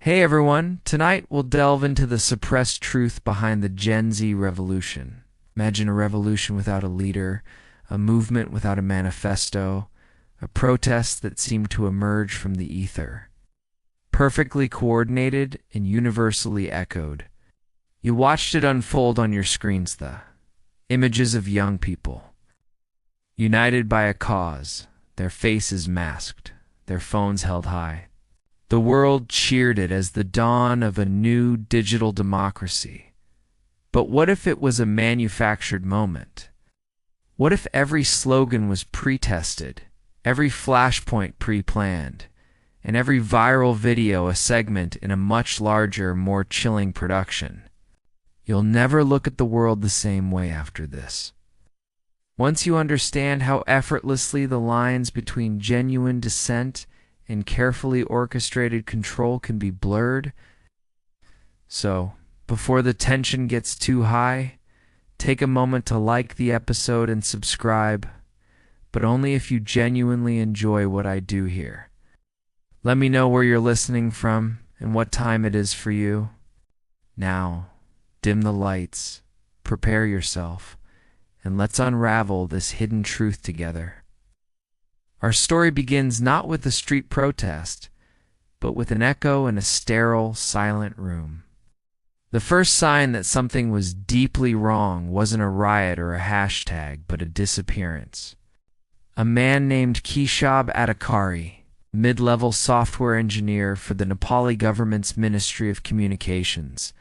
Hey everyone, tonight we'll delve into the suppressed truth behind the Gen Z revolution. Imagine a revolution without a leader, a movement without a manifesto, a protest that seemed to emerge from the ether. Perfectly coordinated and universally echoed. You watched it unfold on your screens, the images of young people, united by a cause, their faces masked, their phones held high. The world cheered it as the dawn of a new digital democracy. But what if it was a manufactured moment? What if every slogan was pre-tested, every flashpoint pre-planned, and every viral video a segment in a much larger, more chilling production? You'll never look at the world the same way after this. Once you understand how effortlessly the lines between genuine dissent and carefully orchestrated control can be blurred. So, before the tension gets too high, take a moment to like the episode and subscribe, but only if you genuinely enjoy what I do here. Let me know where you're listening from and what time it is for you. Now, dim the lights, prepare yourself, and let's unravel this hidden truth together. Our story begins not with a street protest, but with an echo in a sterile, silent room. The first sign that something was deeply wrong wasn't a riot or a hashtag, but a disappearance. A man named Keshab Adhikari, mid-level software engineer for the Nepali government's Ministry of Communications,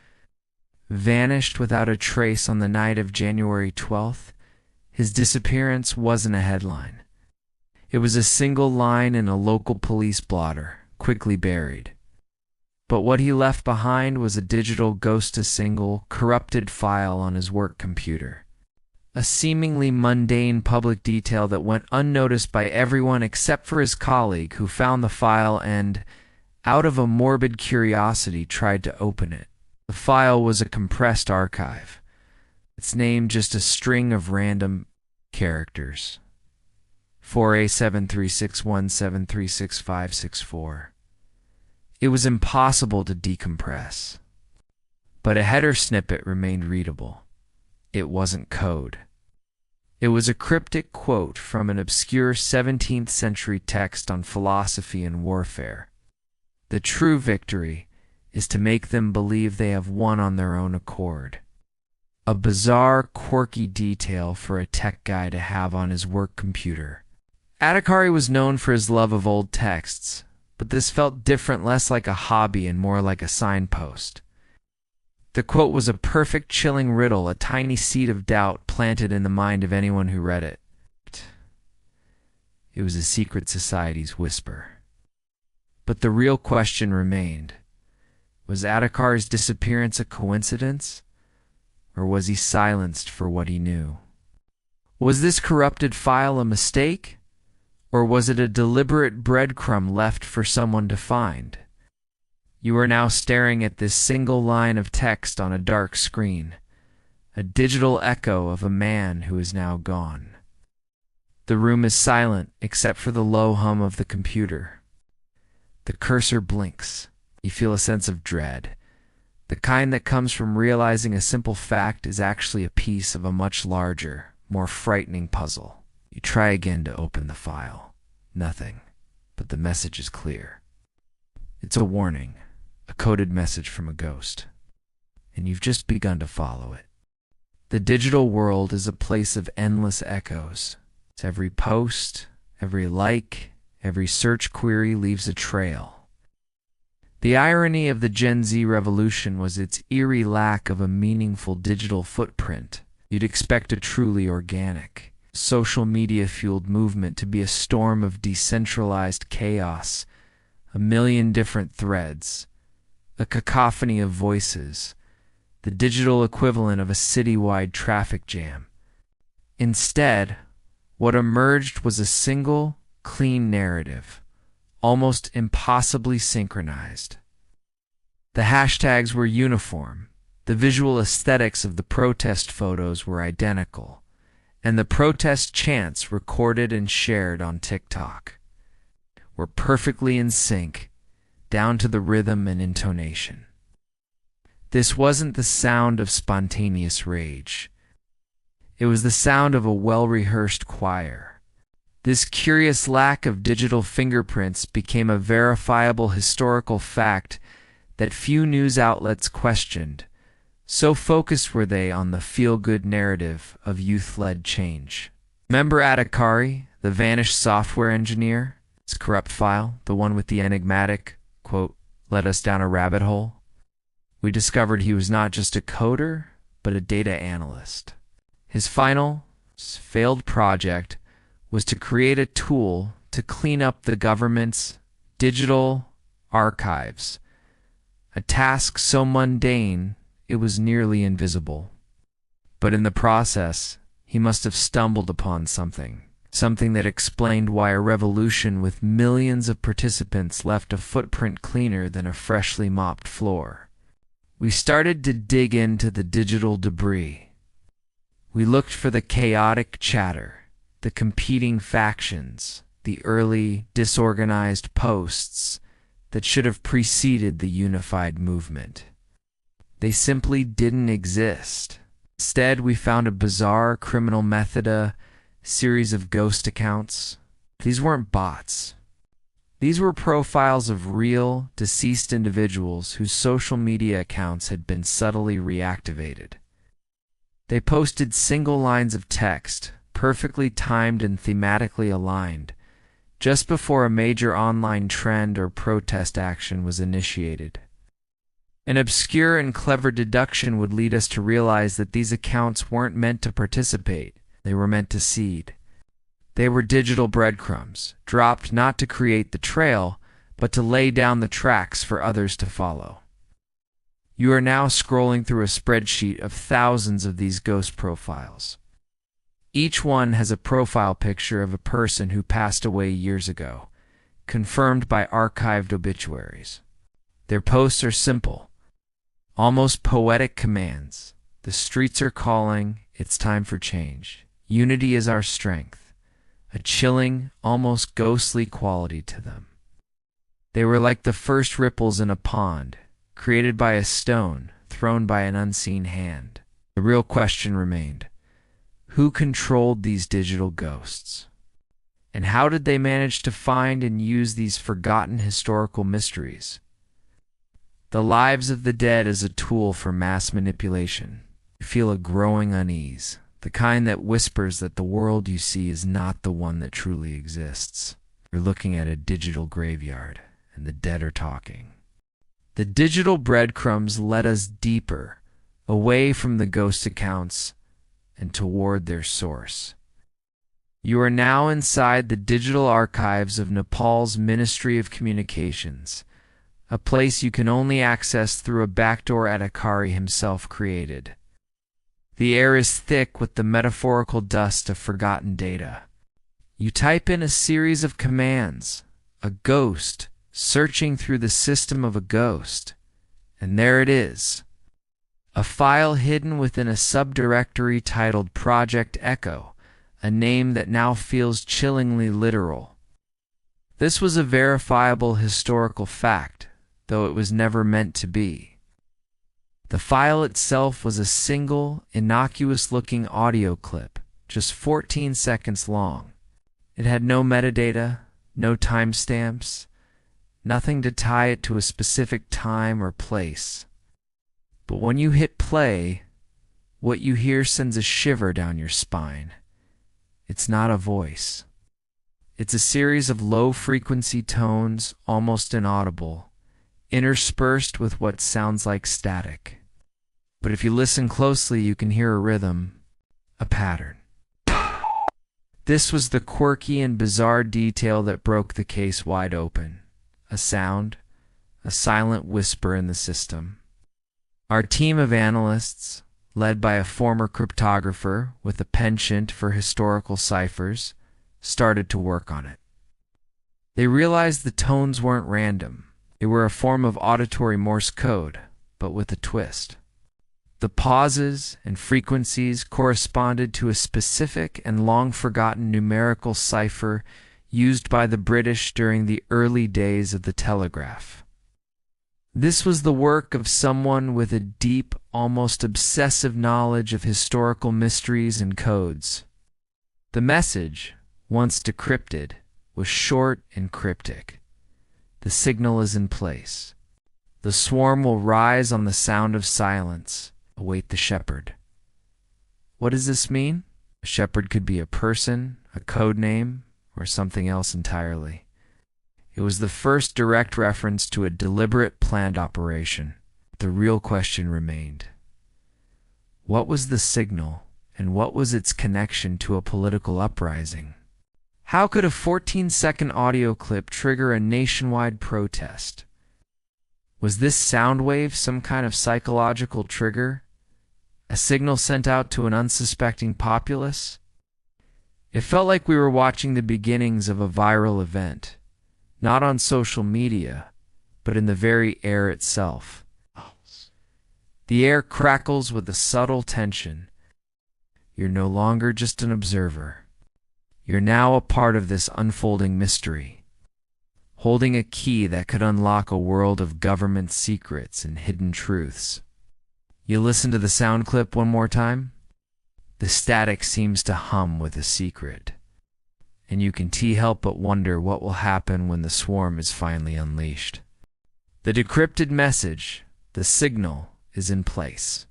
vanished without a trace on the night of January 12th. His disappearance wasn't a headline. It was a single line in a local police blotter, quickly buried. But what he left behind was a digital ghost-to-single, corrupted file on his work computer. A seemingly mundane public detail that went unnoticed by everyone except for his colleague, who found the file and, out of a morbid curiosity, tried to open it. The file was a compressed archive, its name just a string of random characters. 4A7361736564. It was impossible to decompress. But a header snippet remained readable. It wasn't code. It was a cryptic quote from an obscure 17th century text on philosophy and warfare. The true victory is to make them believe they have won on their own accord. A bizarre, quirky detail for a tech guy to have on his work computer. Adhikari was known for his love of old texts, but this felt different, less like a hobby and more like a signpost. The quote was a perfect, chilling riddle, a tiny seed of doubt planted in the mind of anyone who read it. It was a secret society's whisper. But the real question remained. Was Adhikari's disappearance a coincidence? Or was he silenced for what he knew? Was this corrupted file a mistake? Or was it a deliberate breadcrumb left for someone to find? You are now staring at this single line of text on a dark screen, a digital echo of a man who is now gone. The room is silent except for the low hum of the computer. The cursor blinks. You feel a sense of dread, the kind that comes from realizing a simple fact is actually a piece of a much larger, more frightening puzzle. You try again to open the file. Nothing, but the message is clear. It's a warning, a coded message from a ghost, and you've just begun to follow it. The digital world is a place of endless echoes. It's every post, every like, every search query leaves a trail. The irony of the Gen Z revolution was its eerie lack of a meaningful digital footprint. You'd expect a truly organic, social media-fueled movement to be a storm of decentralized chaos, a million different threads, a cacophony of voices, the digital equivalent of a citywide traffic jam. Instead, what emerged was a single, clean narrative, almost impossibly synchronized. The hashtags were uniform, the visual aesthetics of the protest photos were identical, and the protest chants recorded and shared on TikTok were perfectly in sync, down to the rhythm and intonation. This wasn't the sound of spontaneous rage. It was the sound of a well-rehearsed choir. This curious lack of digital fingerprints became a verifiable historical fact that few news outlets questioned. So focused were they on the feel-good narrative of youth-led change. Remember Atacari, the vanished software engineer? His corrupt file, the one with the enigmatic, quote, "led us down a rabbit hole"? We discovered he was not just a coder, but a data analyst. His final, failed project was to create a tool to clean up the government's digital archives, a task so mundane it was nearly invisible. But in the process, he must have stumbled upon something that explained why a revolution with millions of participants left a footprint cleaner than a freshly mopped floor. We started to dig into the digital debris. We looked for the chaotic chatter, the competing factions, the early, disorganized posts that should have preceded the unified movement. They simply didn't exist. Instead, we found a bizarre criminal method, a series of ghost accounts. These weren't bots. These were profiles of real, deceased individuals whose social media accounts had been subtly reactivated. They posted single lines of text, perfectly timed and thematically aligned, just before a major online trend or protest action was initiated. An obscure and clever deduction would lead us to realize that these accounts weren't meant to participate, they were meant to seed. They were digital breadcrumbs, dropped not to create the trail, but to lay down the tracks for others to follow. You are now scrolling through a spreadsheet of thousands of these ghost profiles. Each one has a profile picture of a person who passed away years ago, confirmed by archived obituaries. Their posts are simple, almost poetic commands. The streets are calling, it's time for change. Unity is our strength. A chilling, almost ghostly quality to them. They were like the first ripples in a pond, created by a stone thrown by an unseen hand. The real question remained: who controlled these digital ghosts? And how did they manage to find and use these forgotten historical mysteries? The lives of the dead as a tool for mass manipulation. You feel a growing unease, the kind that whispers that the world you see is not the one that truly exists. You're looking at a digital graveyard, and the dead are talking. The digital breadcrumbs led us deeper, away from the ghost accounts and toward their source. You are now inside the digital archives of Nepal's Ministry of Communications, a place you can only access through a backdoor Atacari himself created. The air is thick with the metaphorical dust of forgotten data. You type in a series of commands, a ghost searching through the system of a ghost, and there it is. A file hidden within a subdirectory titled Project Echo, a name that now feels chillingly literal. This was a verifiable historical fact, though it was never meant to be. The file itself was a single, innocuous-looking audio clip, just 14 seconds long. It had no metadata, no timestamps, nothing to tie it to a specific time or place. But when you hit play, what you hear sends a shiver down your spine. It's not a voice. It's a series of low-frequency tones, almost inaudible, interspersed with what sounds like static. But if you listen closely, you can hear a rhythm, a pattern. This was the quirky and bizarre detail that broke the case wide open. A sound, a silent whisper in the system. Our team of analysts, led by a former cryptographer with a penchant for historical ciphers, started to work on it. They realized the tones weren't random. They were a form of auditory Morse code, but with a twist. The pauses and frequencies corresponded to a specific and long-forgotten numerical cipher used by the British during the early days of the telegraph. This was the work of someone with a deep, almost obsessive knowledge of historical mysteries and codes. The message, once decrypted, was short and cryptic. The signal is in place. The swarm will rise on the sound of silence. Await the shepherd. What does this mean? A shepherd could be a person, a code name, or something else entirely. It was the first direct reference to a deliberate, planned operation. The real question remained. What was the signal, and what was its connection to a political uprising? How could a 14-second audio clip trigger a nationwide protest? Was this sound wave some kind of psychological trigger? A signal sent out to an unsuspecting populace? It felt like we were watching the beginnings of a viral event, not on social media, but in the very air itself. The air crackles with a subtle tension. You're no longer just an observer. You're now a part of this unfolding mystery, holding a key that could unlock a world of government secrets and hidden truths. You listen to the sound clip one more time? The static seems to hum with a secret, and you can't help but wonder what will happen when the swarm is finally unleashed. The decrypted message, the signal, is in place.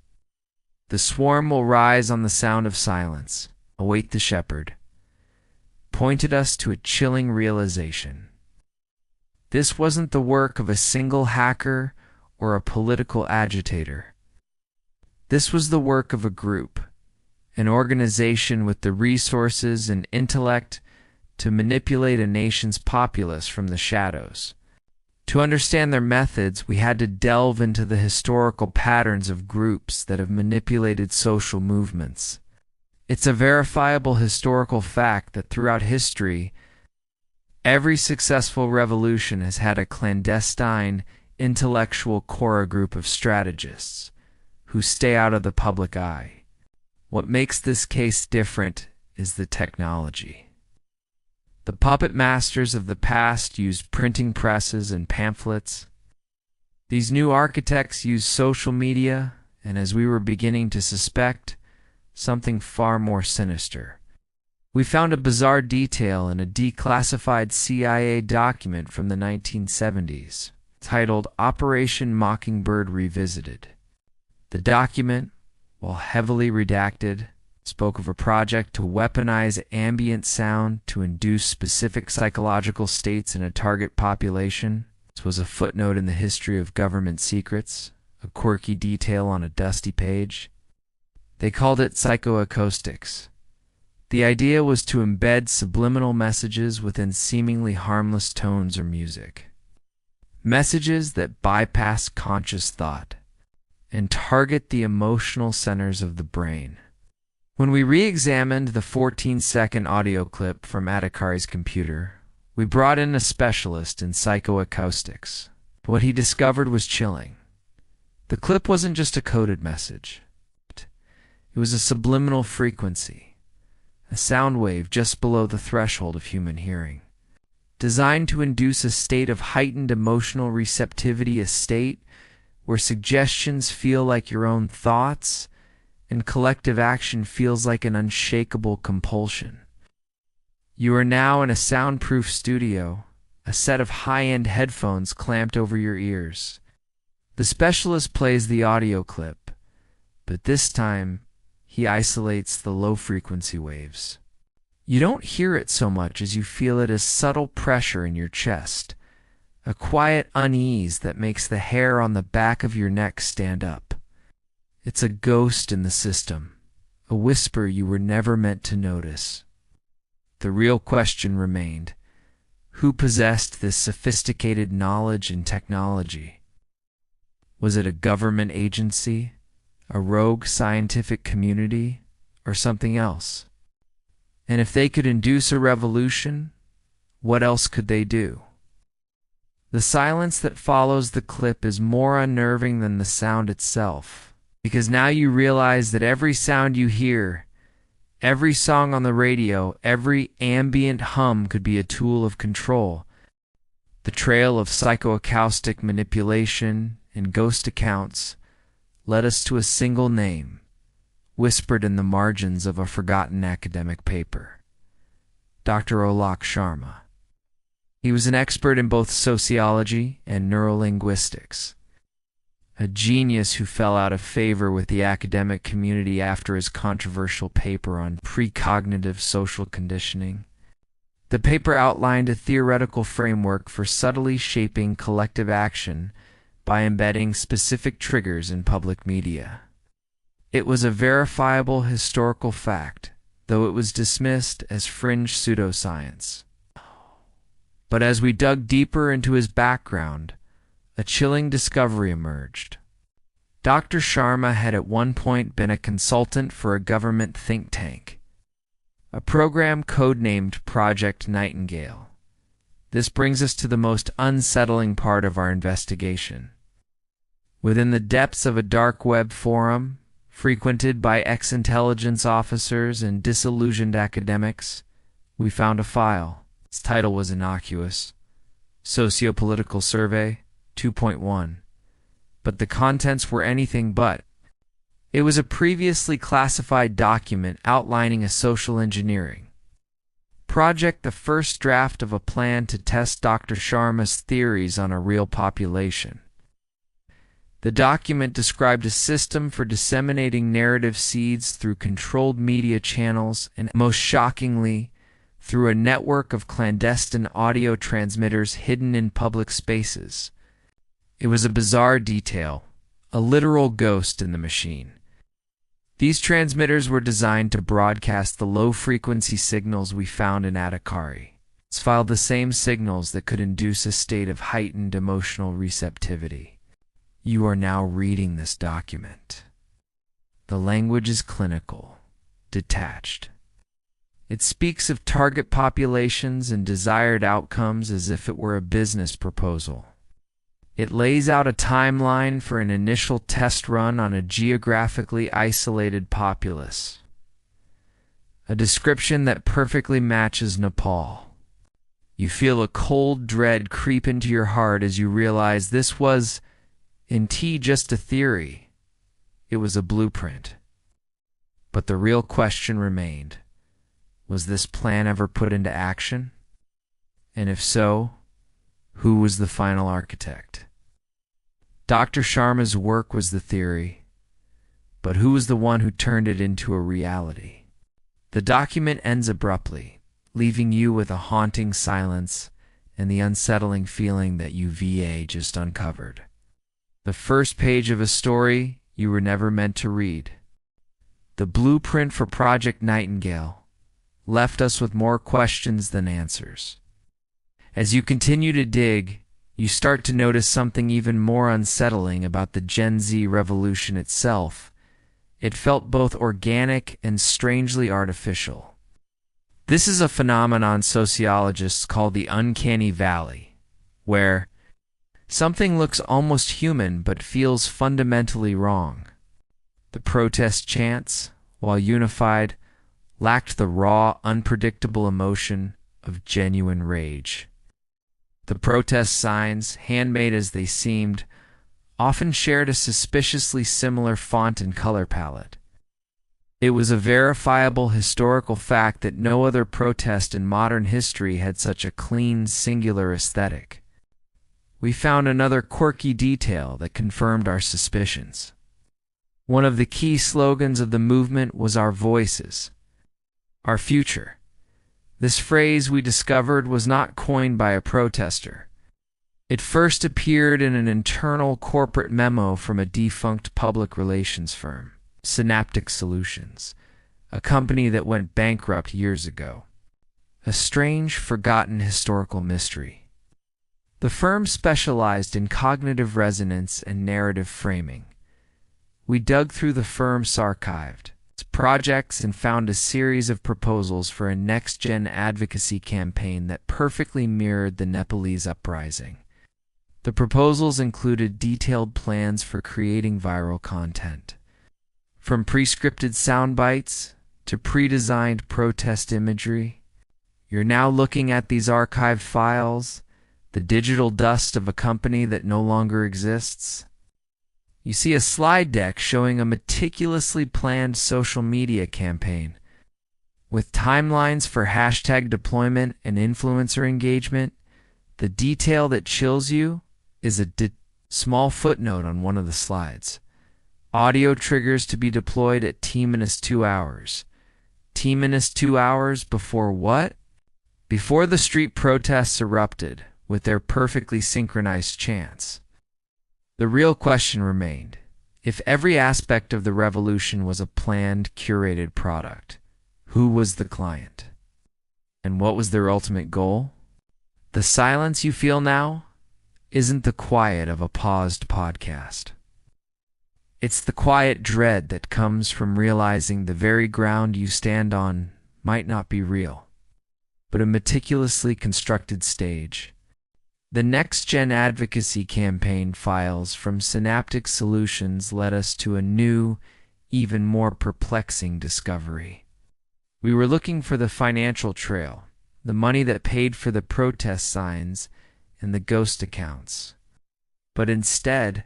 The swarm will rise on the sound of silence. Await the shepherd. Pointed us to a chilling realization. This wasn't the work of a single hacker or a political agitator. This was the work of a group, an organization with the resources and intellect to manipulate a nation's populace from the shadows. To understand their methods, we had to delve into the historical patterns of groups that have manipulated social movements. It's a verifiable historical fact that throughout history, every successful revolution has had a clandestine, intellectual core group of strategists who stay out of the public eye. What makes this case different is the technology. The puppet masters of the past used printing presses and pamphlets. These new architects used social media, and as we were beginning to suspect, something far more sinister. We found a bizarre detail in a declassified CIA document from the 1970s, titled Operation Mockingbird Revisited. The document, while heavily redacted, spoke of a project to weaponize ambient sound to induce specific psychological states in a target population. This was a footnote in the history of government secrets, a quirky detail on a dusty page. They called it psychoacoustics. The idea was to embed subliminal messages within seemingly harmless tones or music. Messages that bypass conscious thought and target the emotional centers of the brain. When we re-examined the 14-second audio clip from Adhikari's computer, we brought in a specialist in psychoacoustics. What he discovered was chilling. The clip wasn't just a coded message. It was a subliminal frequency, a sound wave just below the threshold of human hearing, designed to induce a state of heightened emotional receptivity, a state where suggestions feel like your own thoughts and collective action feels like an unshakable compulsion. You are now in a soundproof studio, a set of high-end headphones clamped over your ears. The specialist plays the audio clip, but this time he isolates the low-frequency waves. You don't hear it so much as you feel it as subtle pressure in your chest, a quiet unease that makes the hair on the back of your neck stand up. It's a ghost in the system, a whisper you were never meant to notice. The real question remained: who possessed this sophisticated knowledge and technology? Was it a government agency, a rogue scientific community, or something else? And if they could induce a revolution, what else could they do? The silence that follows the clip is more unnerving than the sound itself, because now you realize that every sound you hear, every song on the radio, every ambient hum could be a tool of control. The trail of psychoacoustic manipulation and ghost accounts led us to a single name, whispered in the margins of a forgotten academic paper: Dr. Alok Sharma. He was an expert in both sociology and neurolinguistics, a genius who fell out of favor with the academic community after his controversial paper on precognitive social conditioning. The paper outlined a theoretical framework for subtly shaping collective action by embedding specific triggers in public media. It was a verifiable historical fact, though it was dismissed as fringe pseudoscience. But as we dug deeper into his background, a chilling discovery emerged. Dr. Sharma had at one point been a consultant for a government think tank, a program codenamed Project Nightingale. This brings us to the most unsettling part of our investigation. Within the depths of a dark web forum, frequented by ex-intelligence officers and disillusioned academics, we found a file. Its title was innocuous: Sociopolitical Survey 2.1. But the contents were anything but. It was a previously classified document outlining a social engineering project, the first draft of a plan to test Dr. Sharma's theories on a real population. The document described a system for disseminating narrative seeds through controlled media channels and, most shockingly, through a network of clandestine audio transmitters hidden in public spaces. It was a bizarre detail, a literal ghost in the machine. These transmitters were designed to broadcast the low-frequency signals we found in Adhikari. It's filed the same signals that could induce a state of heightened emotional receptivity. You are now reading this document. The language is clinical, detached. It speaks of target populations and desired outcomes as if it were a business proposal. It lays out a timeline for an initial test run on a geographically isolated populace, a description that perfectly matches Nepal. You feel a cold dread creep into your heart as you realize this was, indeed, just a theory. It was a blueprint. But the real question remained: was this plan ever put into action? And if so, who was the final architect? Dr. Sharma's work was the theory, but who was the one who turned it into a reality? The document ends abruptly, leaving you with a haunting silence and the unsettling feeling that UVA just uncovered. The first page of a story you were never meant to read. The blueprint for Project Nightingale left us with more questions than answers. As you continue to dig, you start to notice something even more unsettling about the Gen Z revolution itself. It felt both organic and strangely artificial. This is a phenomenon sociologists call the uncanny valley, where something looks almost human but feels fundamentally wrong. The protest chants, while unified, lacked the raw, unpredictable emotion of genuine rage. The protest signs, handmade as they seemed, often shared a suspiciously similar font and color palette. It was a verifiable historical fact that no other protest in modern history had such a clean, singular aesthetic. We found another quirky detail that confirmed our suspicions. One of the key slogans of the movement was "Our Voices, Our Future." This phrase, we discovered, was not coined by a protester. It first appeared in an internal corporate memo from a defunct public relations firm, Synaptic Solutions, a company that went bankrupt years ago. A strange, forgotten historical mystery. The firm specialized in cognitive resonance and narrative framing. We dug through the firm's archived projects and found a series of proposals for a next-gen advocacy campaign that perfectly mirrored the Nepalese uprising. The proposals included detailed plans for creating viral content, from pre-scripted sound bites to pre-designed protest imagery. You're now looking at these archived files. the digital dust of a company that no longer exists. You see a slide deck showing a meticulously planned social media campaign, with timelines for hashtag deployment and influencer engagement. The detail that chills you is a small footnote on one of the slides. Audio triggers to be deployed at T-2 hours. T-2 hours before what? Before the street protests erupted with their perfectly synchronized chants. The real question remained: if every aspect of the revolution was a planned, curated product, who was the client? And what was their ultimate goal? The silence you feel now isn't the quiet of a paused podcast. It's the quiet dread that comes from realizing the very ground you stand on might not be real, but a meticulously constructed stage. The next-gen advocacy campaign files from Synaptic Solutions led us to a new, even more perplexing discovery. We were looking for the financial trail, the money that paid for the protest signs and the ghost accounts. But instead,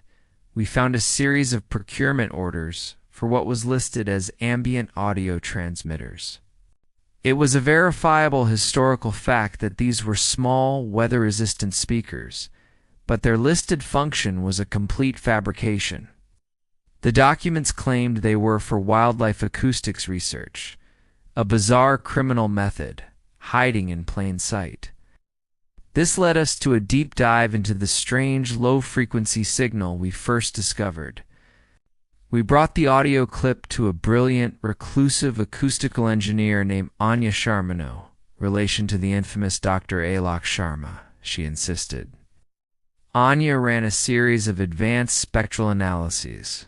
we found a series of procurement orders for what was listed as ambient audio transmitters. It was a verifiable historical fact that these were small, weather-resistant speakers, but their listed function was a complete fabrication. The documents claimed they were for wildlife acoustics research, a bizarre criminal method, hiding in plain sight. This led us to a deep dive into the strange low-frequency signal we first discovered. We brought the audio clip to a brilliant, reclusive acoustical engineer named Anya Sharmano, relation to the infamous Dr. Alok Sharma, she insisted. Anya ran a series of advanced spectral analyses.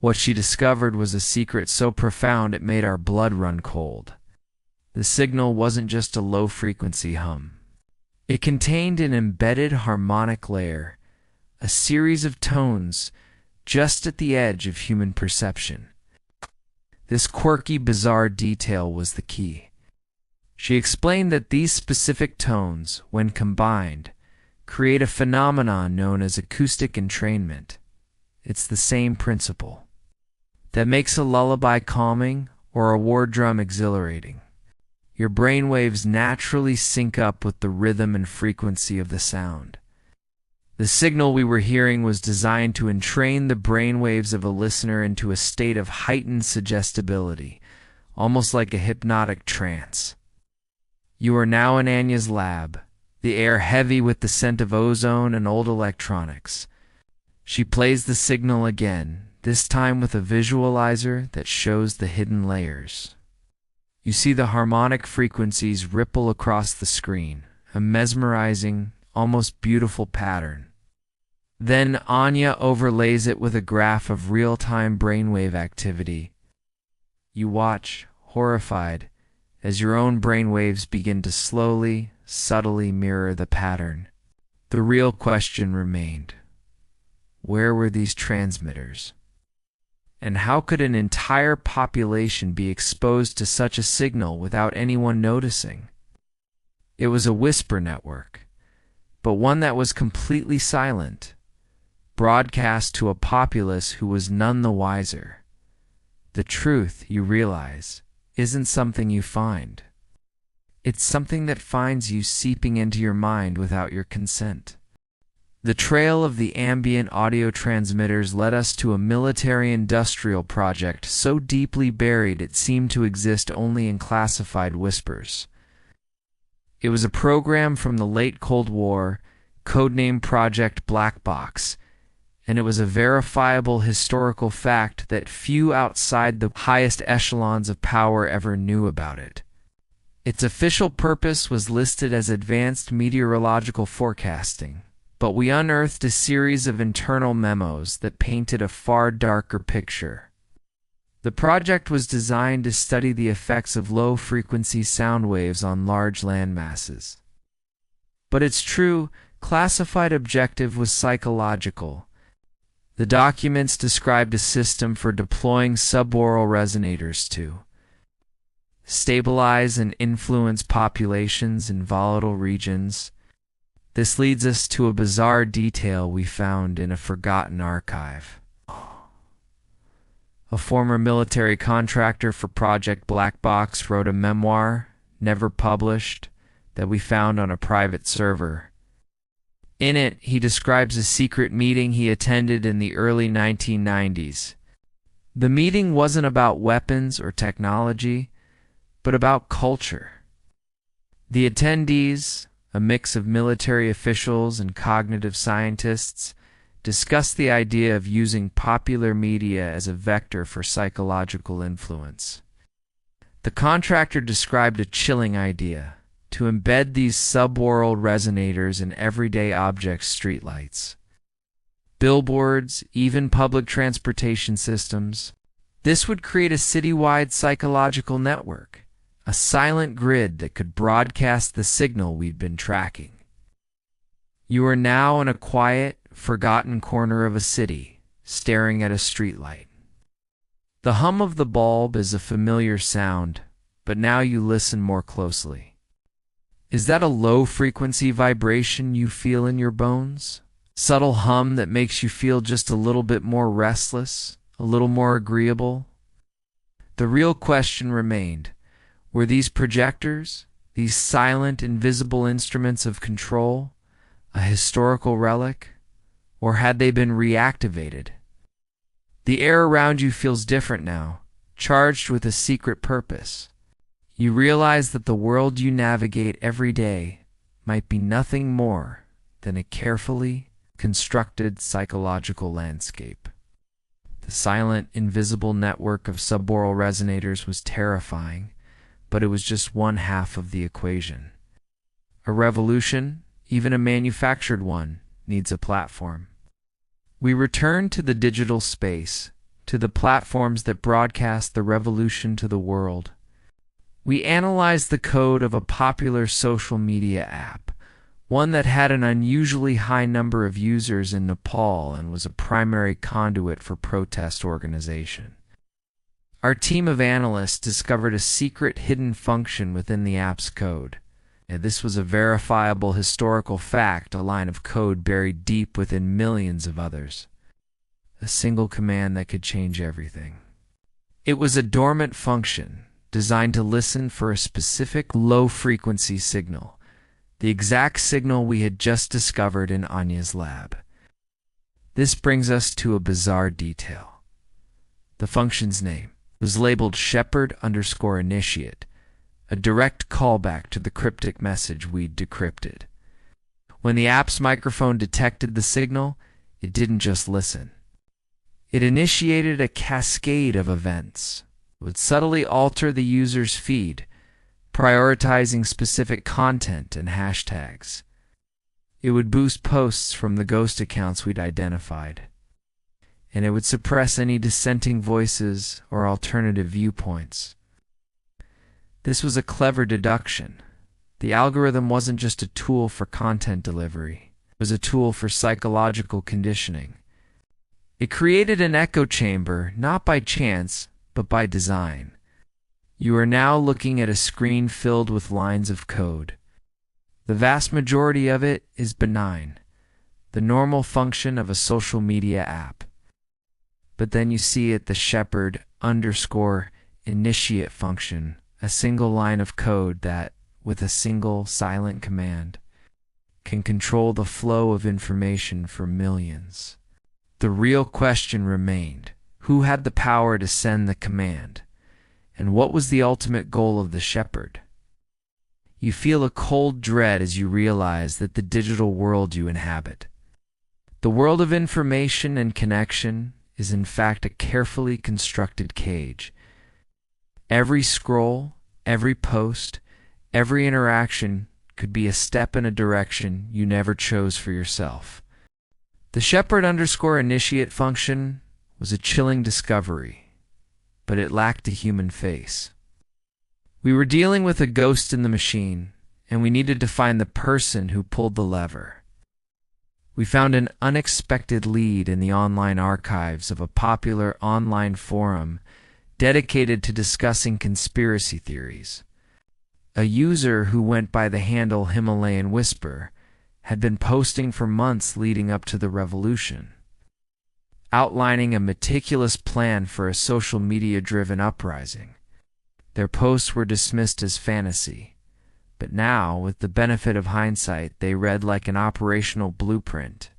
What she discovered was a secret so profound it made our blood run cold. The signal wasn't just a low-frequency hum. It contained an embedded harmonic layer, a series of tones just at the edge of human perception. This quirky, bizarre detail was the key. She explained that these specific tones, when combined, create a phenomenon known as acoustic entrainment. It's the same principle that makes a lullaby calming or a war drum exhilarating. Your brainwaves naturally sync up with the rhythm and frequency of the sound. The signal we were hearing was designed to entrain the brainwaves of a listener into a state of heightened suggestibility, almost like a hypnotic trance. You are now in Anya's lab, the air heavy with the scent of ozone and old electronics. She plays the signal again, this time with a visualizer that shows the hidden layers. You see the harmonic frequencies ripple across the screen, a mesmerizing, almost beautiful pattern. Then Anya overlays it with a graph of real-time brainwave activity. You watch, horrified, as your own brainwaves begin to slowly, subtly mirror the pattern. The real question remained: where were these transmitters? And how could an entire population be exposed to such a signal without anyone noticing? It was a whisper network, but one that was completely silent, broadcast to a populace who was none the wiser. The truth, you realize, isn't something you find. It's something that finds you seeping into your mind without your consent. The trail of the ambient audio transmitters led us to a military-industrial project so deeply buried it seemed to exist only in classified whispers. It was a program from the late Cold War, codenamed Project Black Box, and it was a verifiable historical fact that few outside the highest echelons of power ever knew about it. Its official purpose was listed as advanced meteorological forecasting, but we unearthed a series of internal memos that painted a far darker picture. The project was designed to study the effects of low-frequency sound waves on large land masses. But its true, classified objective was psychological. The documents described a system for deploying subaural resonators to stabilize and influence populations in volatile regions, This leads us to a bizarre detail we found in a forgotten archive. A former military contractor for Project Black Box wrote a memoir, never published, that we found on a private server. In it, he describes a secret meeting he attended in the early 1990s. The meeting wasn't about weapons or technology, but about culture. The attendees, a mix of military officials and cognitive scientists, discussed the idea of using popular media as a vector for psychological influence. The contractor described a chilling idea: to embed these subworld resonators in everyday objects, streetlights, billboards, even public transportation systems. This would create a citywide psychological network, a silent grid that could broadcast the signal we'd been tracking. You are now in a quiet, forgotten corner of a city, staring at a streetlight. The hum of the bulb is a familiar sound, but now you listen more closely. Is that a low-frequency vibration you feel in your bones? Subtle hum that makes you feel just a little bit more restless, a little more agreeable? The real question remained: were these projectors, these silent, invisible instruments of control, a historical relic, or had they been reactivated? The air around you feels different now, charged with a secret purpose. You realize that the world you navigate every day might be nothing more than a carefully constructed psychological landscape. The silent, invisible network of subaural resonators was terrifying, but it was just one half of the equation. A revolution, even a manufactured one, needs a platform. We return to the digital space, to the platforms that broadcast the revolution to the world. We analyzed the code of a popular social media app, one that had an unusually high number of users in Nepal and was a primary conduit for protest organization. Our team of analysts discovered a secret hidden function within the app's code. And this was a verifiable historical fact, a line of code buried deep within millions of others. A single command that could change everything. It was a dormant function, designed to listen for a specific low-frequency signal, the exact signal we had just discovered in Anya's lab. This brings us to a bizarre detail. The function's name was labeled shepherd_initiate, a direct callback to the cryptic message we'd decrypted. When the app's microphone detected the signal, it didn't just listen. It initiated a cascade of events, would subtly alter the user's feed, prioritizing specific content and hashtags. It would boost posts from the ghost accounts we'd identified, and it would suppress any dissenting voices or alternative viewpoints. This was a clever deduction. The algorithm wasn't just a tool for content delivery. It was a tool for psychological conditioning. It created an echo chamber, not by chance, but by design. You are now looking at a screen filled with lines of code. The vast majority of it is benign, the normal function of a social media app. But then you see it, the shepherd_initiate function, a single line of code that, with a single silent command, can control the flow of information for millions. The real question remained: who had the power to send the command? And what was the ultimate goal of the shepherd? You feel a cold dread as you realize that the digital world you inhabit, the world of information and connection, is in fact a carefully constructed cage. Every scroll, every post, every interaction could be a step in a direction you never chose for yourself. The shepherd_initiate function was a chilling discovery, but it lacked a human face. We were dealing with a ghost in the machine, and we needed to find the person who pulled the lever. We found an unexpected lead in the online archives of a popular online forum dedicated to discussing conspiracy theories. A user who went by the handle Himalayan Whisper had been posting for months leading up to the revolution, outlining a meticulous plan for a social media-driven uprising. Their posts were dismissed as fantasy, but now, with the benefit of hindsight, they read like an operational blueprint.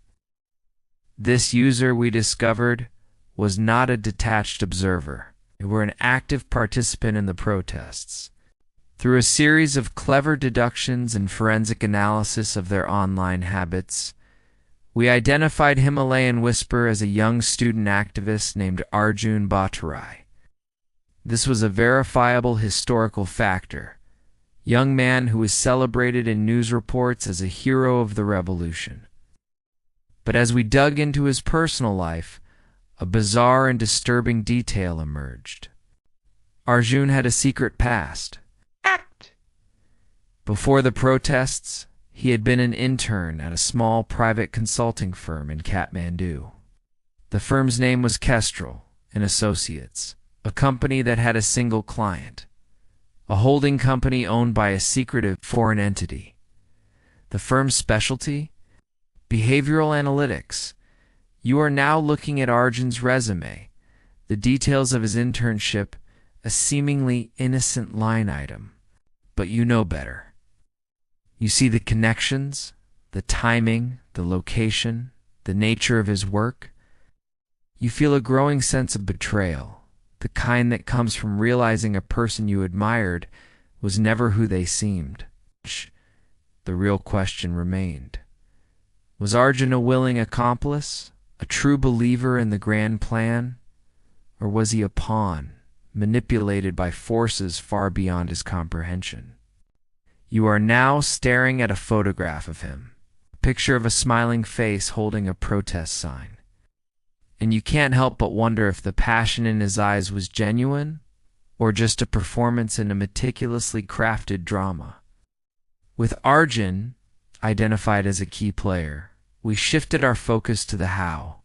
This user, we discovered, was not a detached observer. They were an active participant in the protests. Through a series of clever deductions and forensic analysis of their online habits, we identified Himalayan Whisper as a young student activist named Arjun Bhattarai. This was a verifiable historical factor, young man who was celebrated in news reports as a hero of the revolution. But as we dug into his personal life, a bizarre and disturbing detail emerged. Arjun had a secret past. Before the protests, he had been an intern at a small private consulting firm in Kathmandu. The firm's name was Kestrel and Associates, a company that had a single client, a holding company owned by a secretive foreign entity. The firm's specialty? Behavioral analytics. You are now looking at Arjun's resume, the details of his internship, a seemingly innocent line item. But you know better. You see the connections, the timing, the location, the nature of his work. You feel a growing sense of betrayal, the kind that comes from realizing a person you admired was never who they seemed. The real question remained. Was Arjun a willing accomplice, a true believer in the grand plan, or was he a pawn, manipulated by forces far beyond his comprehension? You are now staring at a photograph of him, a picture of a smiling face holding a protest sign. And you can't help but wonder if the passion in his eyes was genuine or just a performance in a meticulously crafted drama. With Arjun identified as a key player, we shifted our focus to the how.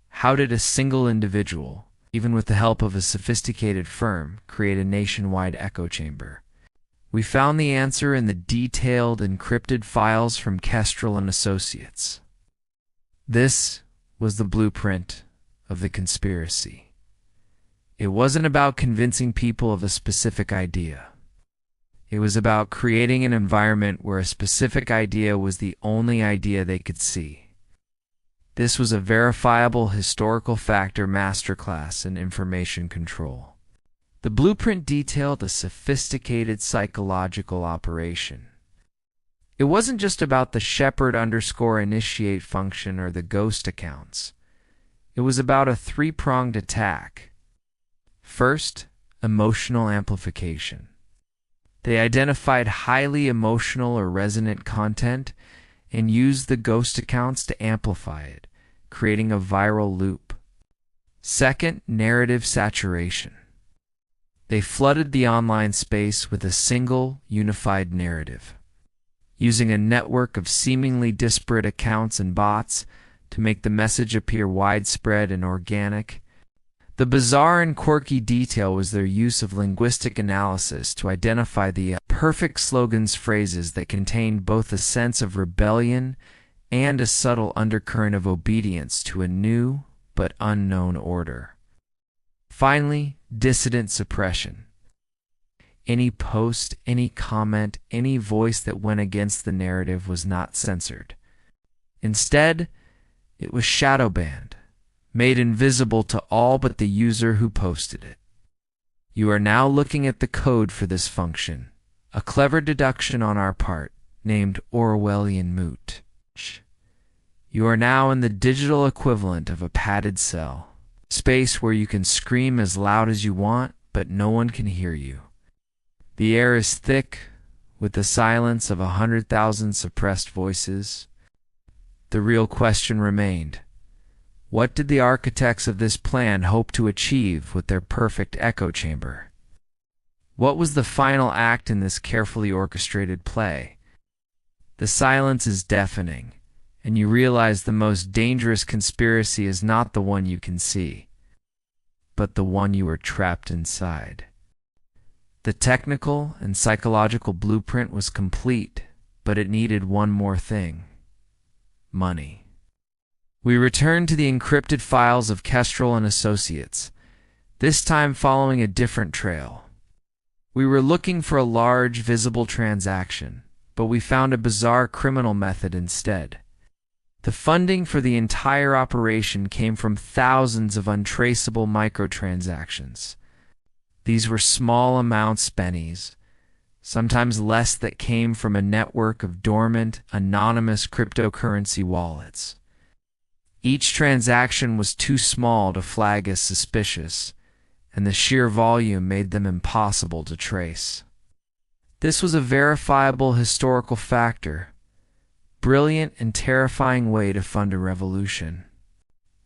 How did a single individual, even with the help of a sophisticated firm, create a nationwide echo chamber? We found the answer in the detailed, encrypted files from Kestrel and Associates. This was the blueprint of the conspiracy. It wasn't about convincing people of a specific idea. It was about creating an environment where a specific idea was the only idea they could see. This was a verifiable historical factor masterclass in information control. The blueprint detailed a sophisticated psychological operation. It wasn't just about the shepherd_initiate function or the ghost accounts. It was about a three-pronged attack. First, emotional amplification. They identified highly emotional or resonant content and used the ghost accounts to amplify it, creating a viral loop. Second, narrative saturation. They flooded the online space with a single, unified narrative, using a network of seemingly disparate accounts and bots to make the message appear widespread and organic. The bizarre and quirky detail was their use of linguistic analysis to identify the perfect slogans phrases that contained both a sense of rebellion and a subtle undercurrent of obedience to a new but unknown order. Finally, dissident suppression. Any post, any comment, any voice that went against the narrative was not censored. Instead, it was shadow banned, made invisible to all but the user who posted it. You are now looking at the code for this function, a clever deduction on our part, named Orwellian moot. You are now in the digital equivalent of a padded cell, space where you can scream as loud as you want, but no one can hear you. The air is thick with the silence of 100,000 suppressed voices. The real question remained. What did the architects of this plan hope to achieve with their perfect echo chamber? What was the final act in this carefully orchestrated play? The silence is deafening, and you realize the most dangerous conspiracy is not the one you can see, but the one you are trapped inside. The technical and psychological blueprint was complete, but it needed one more thing: money. We returned to the encrypted files of Kestrel and Associates, this time following a different trail. We were looking for a large, visible transaction, but we found a bizarre criminal method instead. The funding for the entire operation came from thousands of untraceable microtransactions. These were small amounts pennies, sometimes less, that came from a network of dormant, anonymous cryptocurrency wallets. Each transaction was too small to flag as suspicious, and the sheer volume made them impossible to trace. This was a verifiable historical factor. Brilliant and terrifying way to fund a revolution.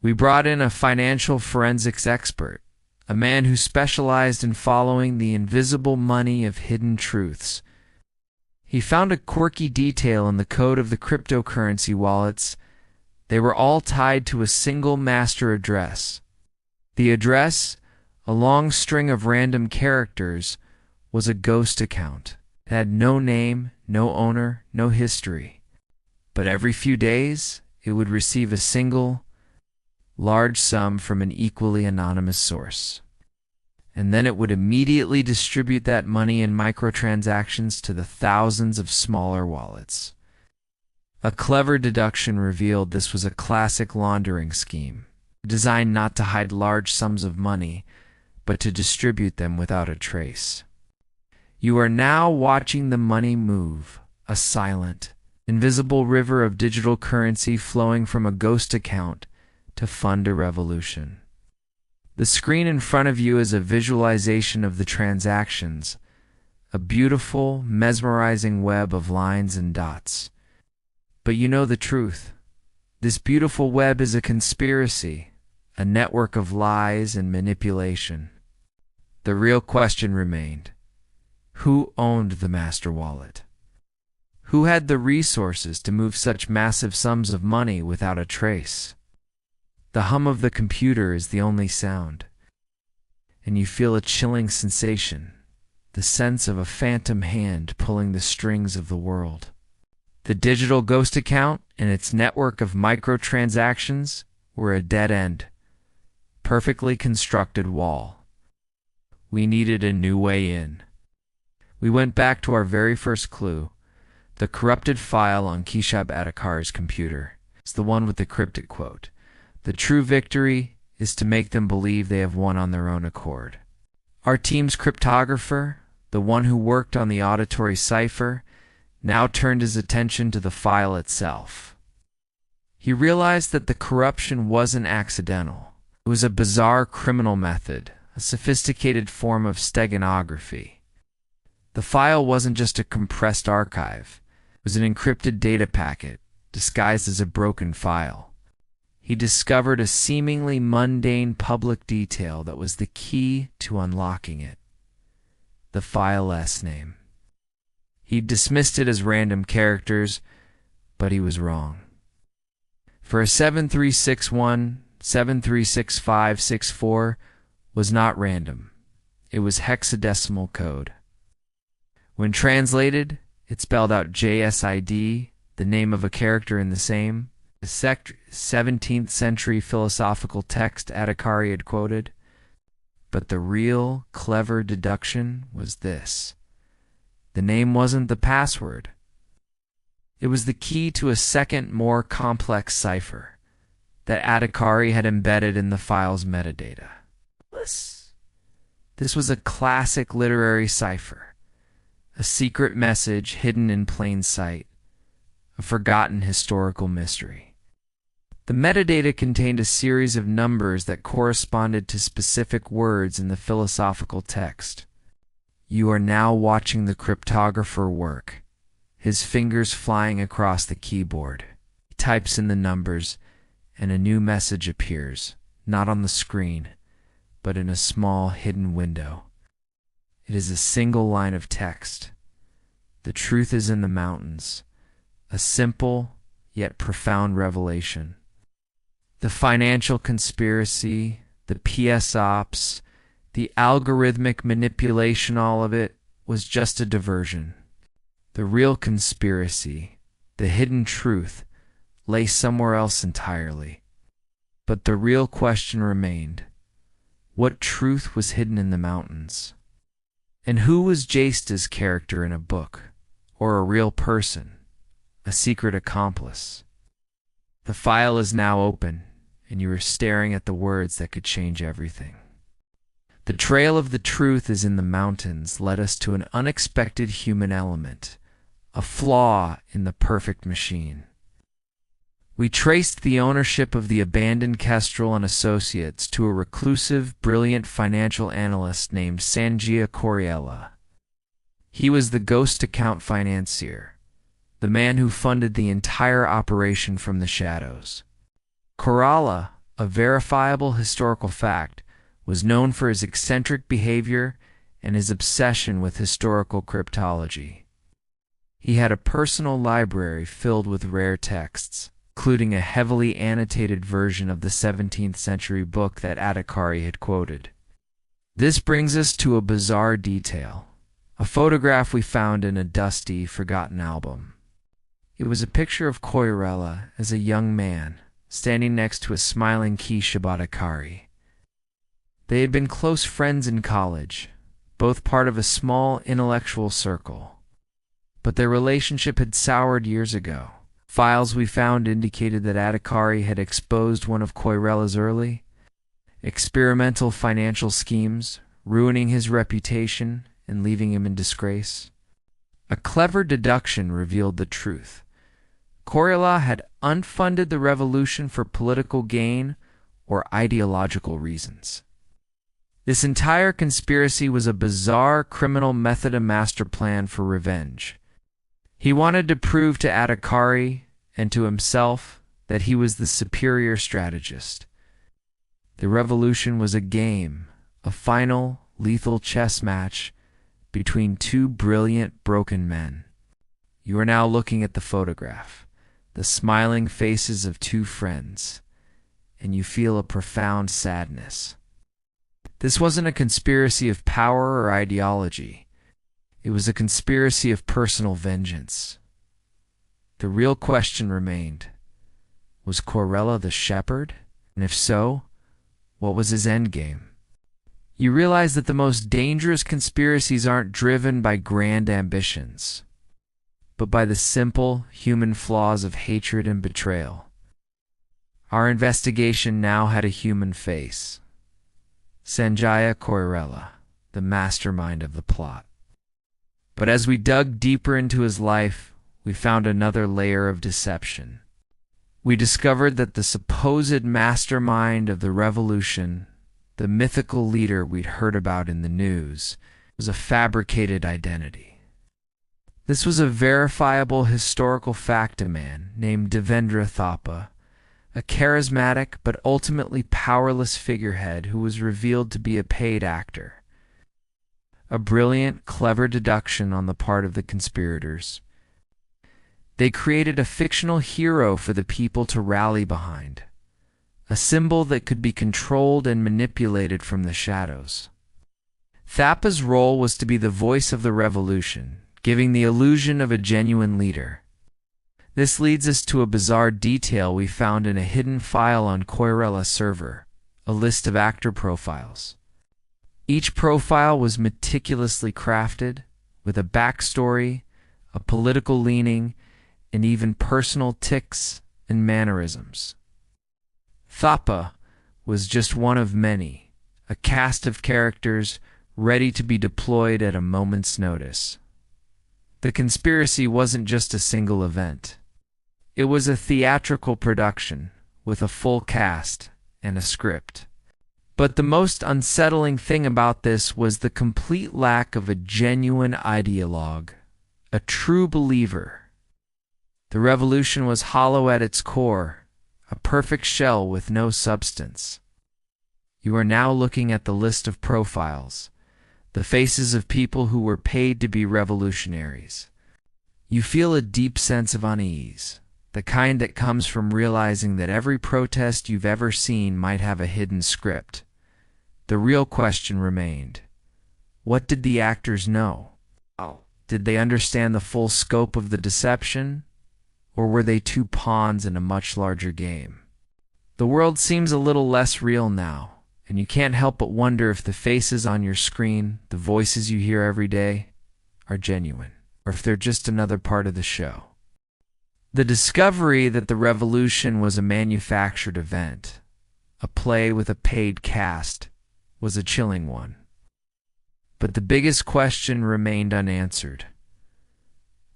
We brought in a financial forensics expert, a man who specialized in following the invisible money of hidden truths. He found a quirky detail in the code of the cryptocurrency wallets. They were all tied to a single master address. The address, a long string of random characters, was a ghost account. It had no name, no owner, no history. But every few days, it would receive a single, large sum from an equally anonymous source. And then it would immediately distribute that money in microtransactions to the thousands of smaller wallets. A clever deduction revealed this was a classic laundering scheme, designed not to hide large sums of money, but to distribute them without a trace. You are now watching the money move, a silent, invisible river of digital currency flowing from a ghost account to fund a revolution. The screen in front of you is a visualization of the transactions, a beautiful, mesmerizing web of lines and dots. But you know the truth. This beautiful web is a conspiracy, a network of lies and manipulation. The real question remained: who owned the master wallet? Who had the resources to move such massive sums of money without a trace? The hum of the computer is the only sound, and you feel a chilling sensation, the sense of a phantom hand pulling the strings of the world. The digital ghost account and its network of microtransactions were a dead end, perfectly constructed wall. We needed a new way in. We went back to our very first clue, the corrupted file on Keshab Adhikari's computer. It's the one with the cryptic quote: "The true victory is to make them believe they have won on their own accord." Our team's cryptographer, the one who worked on the auditory cipher, now turned his attention to the file itself. He realized that the corruption wasn't accidental. It was a bizarre criminal method, a sophisticated form of steganography. The file wasn't just a compressed archive. It was an encrypted data packet, disguised as a broken file. He discovered a seemingly mundane public detail that was the key to unlocking it: the file's name. He dismissed it as random characters, but he was wrong. For a 7361, 736564 was not random. It was hexadecimal code. When translated, it spelled out JSID, the name of a character in the same, the 17th century philosophical text Adhikari had quoted. But the real clever deduction was this: the name wasn't the password. It was the key to a second, more complex cipher that Adhikari had embedded in the file's metadata. This was a classic literary cipher, a secret message hidden in plain sight, a forgotten historical mystery. The metadata contained a series of numbers that corresponded to specific words in the philosophical text. You are now watching the cryptographer work, his fingers flying across the keyboard. He types in the numbers, and a new message appears, not on the screen, but in a small hidden window. It is a single line of text: "The truth is in the mountains," a simple yet profound revelation. The financial conspiracy, the PS ops, the algorithmic manipulation, all of it was just a diversion. The real conspiracy, the hidden truth, lay somewhere else entirely. But the real question remained: what truth was hidden in the mountains? And who was Jasta's character in a book, or a real person, a secret accomplice? The file is now open, and you are staring at the words that could change everything. The trail of the truth is in the mountains led us to an unexpected human element, a flaw in the perfect machine. We traced the ownership of the abandoned Kestrel and Associates to a reclusive, brilliant financial analyst named Sanjaya Coriella. He was the ghost account financier, the man who funded the entire operation from the shadows. Coriella, a verifiable historical fact, was known for his eccentric behavior and his obsession with historical cryptology. He had a personal library filled with rare texts, including a heavily annotated version of the 17th century book that Adhikari had quoted. This brings us to a bizarre detail, a photograph we found in a dusty, forgotten album. It was a picture of Coriella as a young man, standing next to a smiling Keisha Adhikari. They had been close friends in college, both part of a small intellectual circle. But their relationship had soured years ago. Files we found indicated that Adhikari had exposed one of Coirella's early, experimental financial schemes, ruining his reputation and leaving him in disgrace. A clever deduction revealed the truth. Coriella had unfunded the revolution for political gain or ideological reasons. This entire conspiracy was a bizarre criminal method and master plan for revenge. He wanted to prove to Adhikari and to himself that he was the superior strategist. The revolution was a game, a final, lethal chess match between two brilliant, broken men. You are now looking at the photograph, the smiling faces of two friends, and you feel a profound sadness. This wasn't a conspiracy of power or ideology. It was a conspiracy of personal vengeance. The real question remained: was Coriella the shepherd? And if so, what was his endgame? You realize that the most dangerous conspiracies aren't driven by grand ambitions, but by the simple human flaws of hatred and betrayal. Our investigation now had a human face: Sanjaya Coriella, the mastermind of the plot. But as we dug deeper into his life, we found another layer of deception. We discovered that the supposed mastermind of the revolution, the mythical leader we'd heard about in the news, was a fabricated identity. This was a verifiable historical fact, a man named Devendra Thapa, a charismatic but ultimately powerless figurehead who was revealed to be a paid actor. A brilliant, clever deduction on the part of the conspirators. They created a fictional hero for the people to rally behind, a symbol that could be controlled and manipulated from the shadows. Thapa's role was to be the voice of the revolution, giving the illusion of a genuine leader. This leads us to a bizarre detail we found in a hidden file on Coirella's server, a list of actor profiles. Each profile was meticulously crafted, with a backstory, a political leaning, and even personal tics and mannerisms. Thapa was just one of many, a cast of characters ready to be deployed at a moment's notice. The conspiracy wasn't just a single event. It was a theatrical production with a full cast and a script. But the most unsettling thing about this was the complete lack of a genuine ideologue, a true believer. The revolution was hollow at its core, a perfect shell with no substance. You are now looking at the list of profiles, the faces of people who were paid to be revolutionaries. You feel a deep sense of unease, the kind that comes from realizing that every protest you've ever seen might have a hidden script. The real question remained: what did the actors know? Did they understand the full scope of the deception? Or were they two pawns in a much larger game? The world seems a little less real now, and you can't help but wonder if the faces on your screen, the voices you hear every day, are genuine, or if they're just another part of the show. The discovery that the revolution was a manufactured event, a play with a paid cast, was a chilling one. But the biggest question remained unanswered.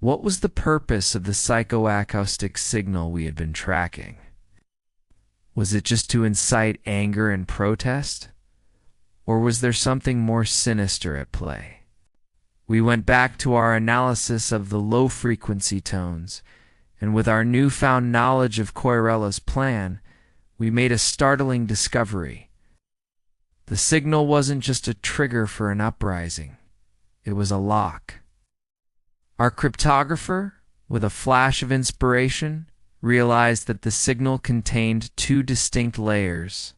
What was the purpose of the psychoacoustic signal we had been tracking? Was it just to incite anger and protest? Or was there something more sinister at play? We went back to our analysis of the low-frequency tones, and with our newfound knowledge of Koirella's plan, we made a startling discovery. The signal wasn't just a trigger for an uprising. It was a lock. Our cryptographer, with a flash of inspiration, realized that the signal contained two distinct layers.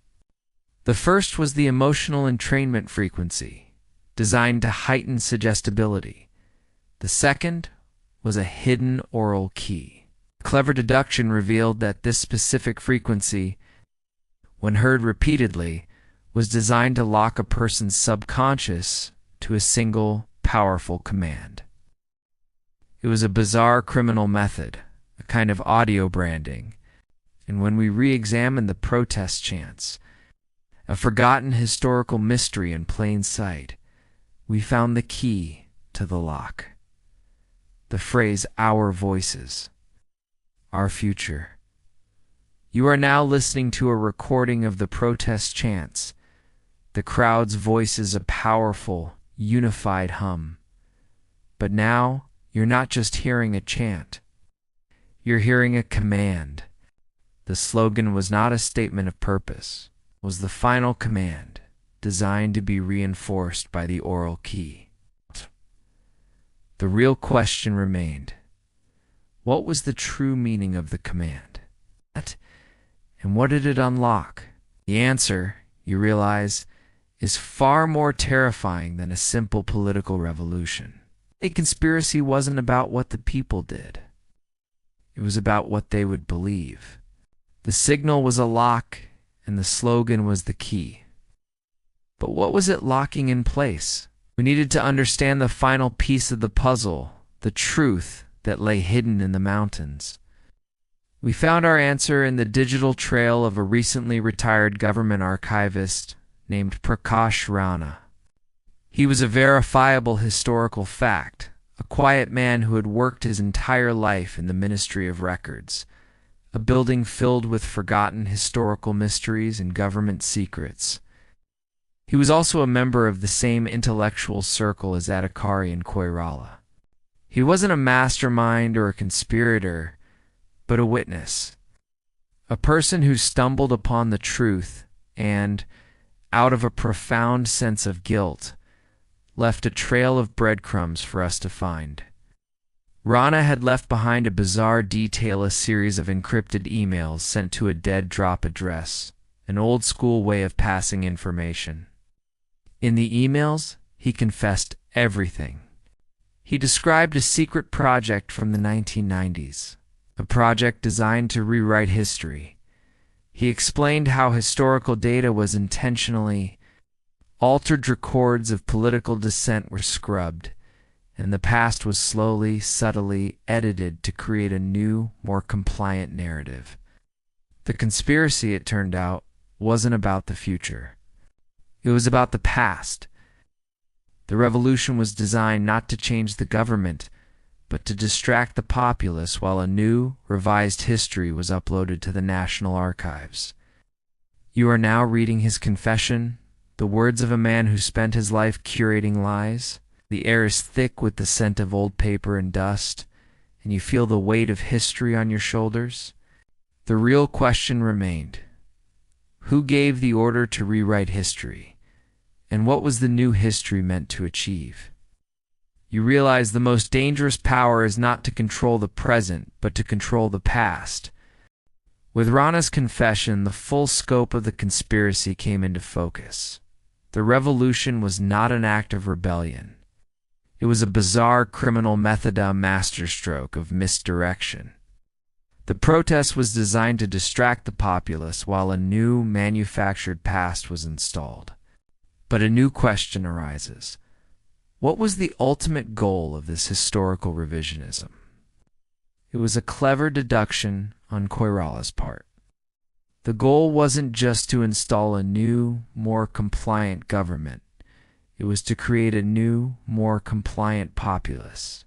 The first was the emotional entrainment frequency, designed to heighten suggestibility. The second was a hidden oral key. Clever deduction revealed that this specific frequency, when heard repeatedly, was designed to lock a person's subconscious to a single, powerful command. It was a bizarre criminal method, a kind of audio branding, and when we re-examined the protest chants, a forgotten historical mystery in plain sight, we found the key to the lock. The phrase, "our voices, our future." You are now listening to a recording of the protest chants, the crowd's voices a powerful, unified hum. But now, you're not just hearing a chant. You're hearing a command. The slogan was not a statement of purpose. It was the final command, designed to be reinforced by the oral key. The real question remained. What was the true meaning of the command? And what did it unlock? The answer, you realize, is far more terrifying than a simple political revolution. A conspiracy wasn't about what the people did. It was about what they would believe. The signal was a lock, and the slogan was the key. But what was it locking in place? We needed to understand the final piece of the puzzle, the truth that lay hidden in the mountains. We found our answer in the digital trail of a recently retired government archivist named Prakash Rana. He was a verifiable historical fact, a quiet man who had worked his entire life in the Ministry of Records, a building filled with forgotten historical mysteries and government secrets. He was also a member of the same intellectual circle as Adhikari and Koirala. He wasn't a mastermind or a conspirator, but a witness, a person who stumbled upon the truth and, out of a profound sense of guilt, left a trail of breadcrumbs for us to find. Rana had left behind a bizarre detail, a series of encrypted emails sent to a dead drop address, an old-school way of passing information. In the emails, he confessed everything. He described a secret project from the 1990s, a project designed to rewrite history. He explained how historical data was intentionally altered, records of political dissent were scrubbed, and the past was slowly, subtly edited to create a new, more compliant narrative. The conspiracy, it turned out, wasn't about the future. It was about the past. The revolution was designed not to change the government, but to distract the populace while a new, revised history was uploaded to the National Archives. You are now reading his confession, the words of a man who spent his life curating lies. The air is thick with the scent of old paper and dust, and you feel the weight of history on your shoulders. The real question remained. Who gave the order to rewrite history? And what was the new history meant to achieve? You realize the most dangerous power is not to control the present, but to control the past. With Rana's confession, the full scope of the conspiracy came into focus. The revolution was not an act of rebellion. It was a bizarre criminal method, a masterstroke of misdirection. The protest was designed to distract the populace while a new manufactured past was installed. But a new question arises. What was the ultimate goal of this historical revisionism? It was a clever deduction on Koirala's part. The goal wasn't just to install a new, more compliant government. It was to create a new, more compliant populace.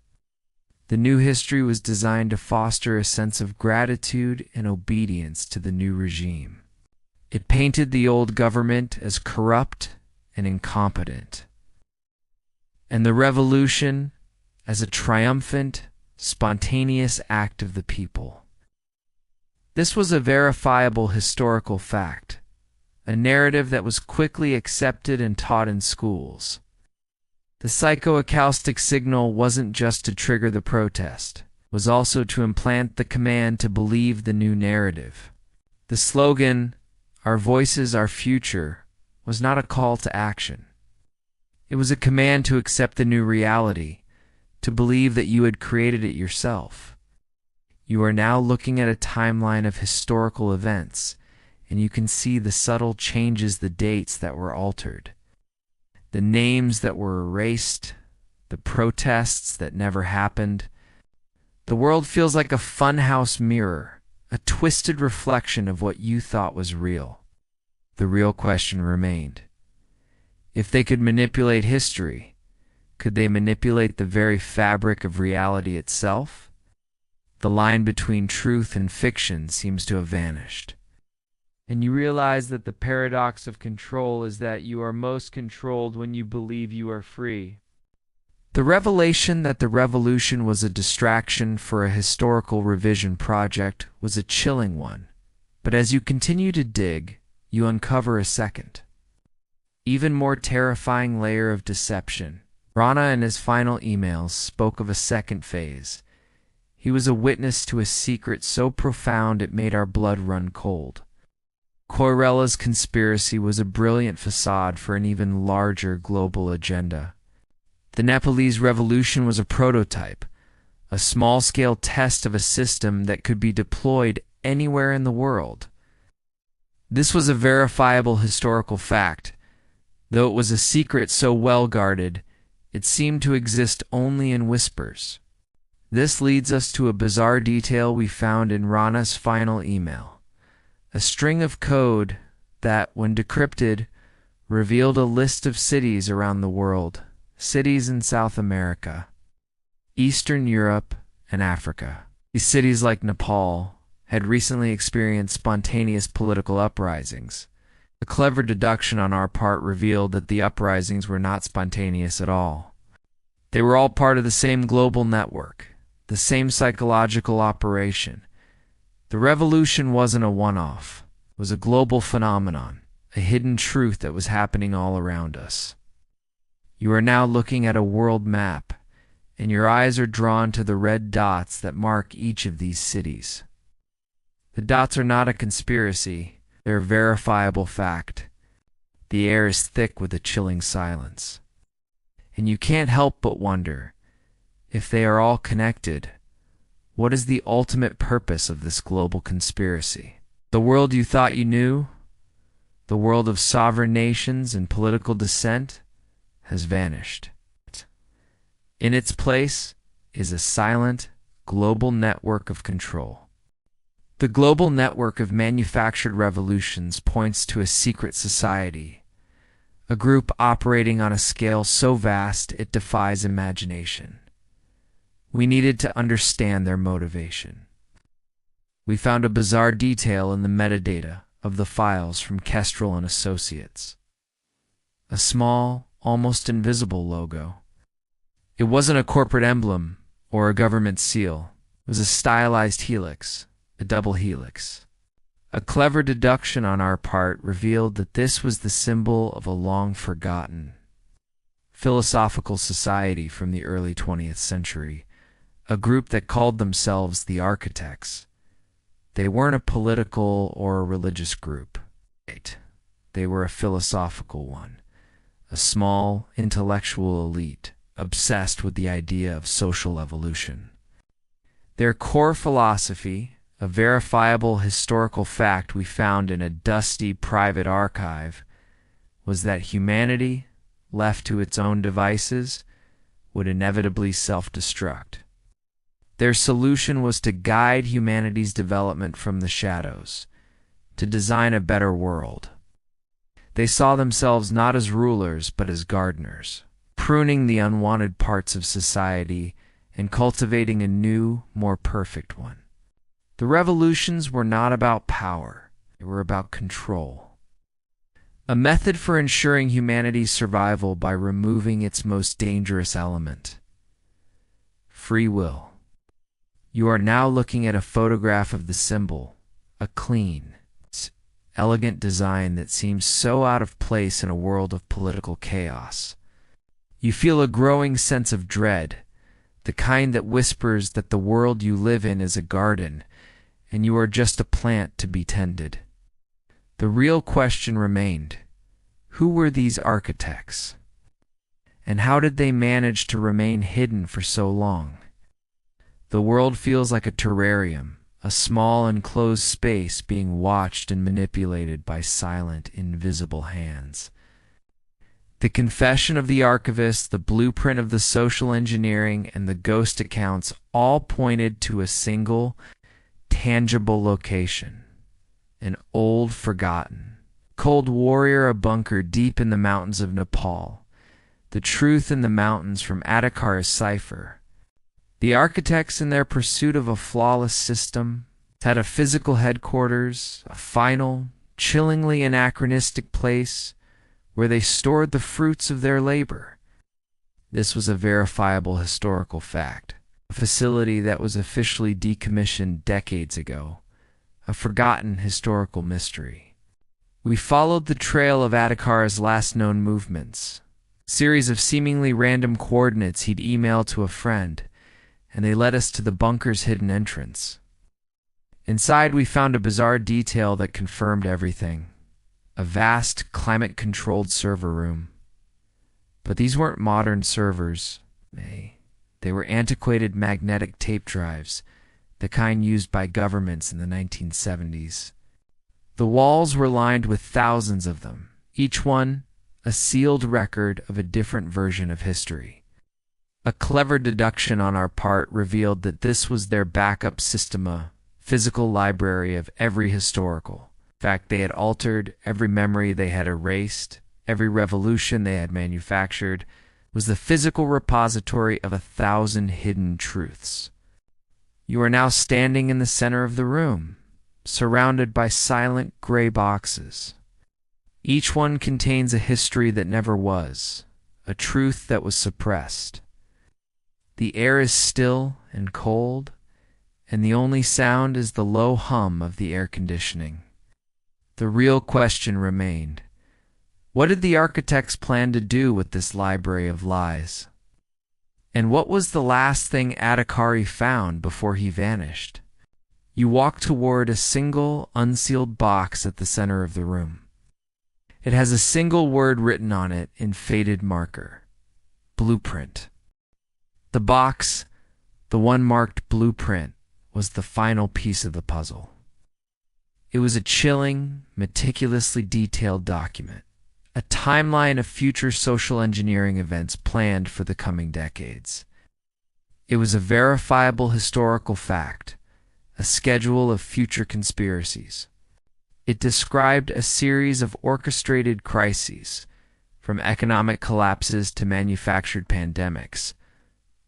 The new history was designed to foster a sense of gratitude and obedience to the new regime. It painted the old government as corrupt and incompetent, and the revolution as a triumphant, spontaneous act of the people. This was a verifiable historical fact, a narrative that was quickly accepted and taught in schools. The psychoacoustic signal wasn't just to trigger the protest, it was also to implant the command to believe the new narrative. The slogan, "Our voices, our future," was not a call to action. It was a command to accept the new reality, to believe that you had created it yourself. You are now looking at a timeline of historical events, and you can see the subtle changes, the dates that were altered, the names that were erased, the protests that never happened. The world feels like a funhouse mirror, a twisted reflection of what you thought was real. The real question remained. If they could manipulate history, could they manipulate the very fabric of reality itself? The line between truth and fiction seems to have vanished. And you realize that the paradox of control is that you are most controlled when you believe you are free. The revelation that the revolution was a distraction for a historical revision project was a chilling one. But as you continue to dig, you uncover a second, even more terrifying layer of deception. Rana in his final emails spoke of a second phase. He was a witness to a secret so profound it made our blood run cold. Koirala's conspiracy was a brilliant facade for an even larger global agenda. The Nepalese Revolution was a prototype, a small-scale test of a system that could be deployed anywhere in the world. This was a verifiable historical fact. Though it was a secret so well guarded, it seemed to exist only in whispers. This leads us to a bizarre detail we found in Rana's final email. A string of code that, when decrypted, revealed a list of cities around the world, cities in South America, Eastern Europe, and Africa. These cities, like Nepal, had recently experienced spontaneous political uprisings. A clever deduction on our part revealed that the uprisings were not spontaneous at all. They were all part of the same global network, the same psychological operation. The revolution wasn't a one-off. It was a global phenomenon, a hidden truth that was happening all around us. You are now looking at a world map, and your eyes are drawn to the red dots that mark each of these cities. The dots are not a conspiracy, they're a verifiable fact. The air is thick with a chilling silence. And you can't help but wonder, if they are all connected, what is the ultimate purpose of this global conspiracy? The world you thought you knew, the world of sovereign nations and political dissent, has vanished. In its place is a silent, global network of control. The global network of manufactured revolutions points to a secret society, a group operating on a scale so vast it defies imagination. We needed to understand their motivation. We found a bizarre detail in the metadata of the files from Kestrel and Associates. A small, almost invisible logo. It wasn't a corporate emblem or a government seal. It was a stylized helix, a double helix. A clever deduction on our part revealed that this was the symbol of a long-forgotten philosophical society from the early 20th century, a group that called themselves the Architects. They weren't a political or a religious group. They were a philosophical one, a small, intellectual elite obsessed with the idea of social evolution. Their core philosophy, A verifiable historical fact we found in a dusty private archive was that humanity, left to its own devices, would inevitably self-destruct. Their solution was to guide humanity's development from the shadows, to design a better world. They saw themselves not as rulers but as gardeners, pruning the unwanted parts of society and cultivating a new, more perfect one. The revolutions were not about power, they were about control. A method for ensuring humanity's survival by removing its most dangerous element: free will. You are now looking at a photograph of the symbol, a clean, elegant design that seems so out of place in a world of political chaos. You feel a growing sense of dread, the kind that whispers that the world you live in is a garden, and you are just a plant to be tended. The real question remained: who were these architects? And how did they manage to remain hidden for so long? The world feels like a terrarium, a small enclosed space being watched and manipulated by silent, invisible hands. The confession of the archivist, the blueprint of the social engineering, and the ghost accounts all pointed to a single, tangible location: an old, forgotten, Cold Warrior bunker deep in the mountains of Nepal. The truth in the mountains from Adhikar's cipher. The architects, in their pursuit of a flawless system, had a physical headquarters, a final, chillingly anachronistic place where they stored the fruits of their labor. This was a verifiable historical fact, a facility that was officially decommissioned decades ago, a forgotten historical mystery. We followed the trail of Adhikar's last known movements, a series of seemingly random coordinates he'd emailed to a friend, and they led us to the bunker's hidden entrance. Inside, we found a bizarre detail that confirmed everything: a vast, climate-controlled server room. But these weren't modern servers. They were antiquated magnetic tape drives, the kind used by governments in the 1970s. The walls were lined with thousands of them, each one a sealed record of a different version of history. A clever deduction on our part revealed that this was their backup system, a physical library of every historical fact they had altered, every memory they had erased, every revolution they had manufactured, was the physical repository of 1,000 hidden truths. You are now standing in the center of the room, surrounded by silent gray boxes. Each one contains a history that never was, a truth that was suppressed. The air is still and cold, and the only sound is the low hum of the air conditioning. The real question remained: what did the architects plan to do with this library of lies? And what was the last thing Adhikari found before he vanished? You walk toward a single, unsealed box at the center of the room. It has a single word written on it in faded marker: blueprint. The box, the one marked blueprint, was the final piece of the puzzle. It was a chilling, meticulously detailed document, a timeline of future social engineering events planned for the coming decades. It was a verifiable historical fact, a schedule of future conspiracies. It described a series of orchestrated crises, from economic collapses to manufactured pandemics,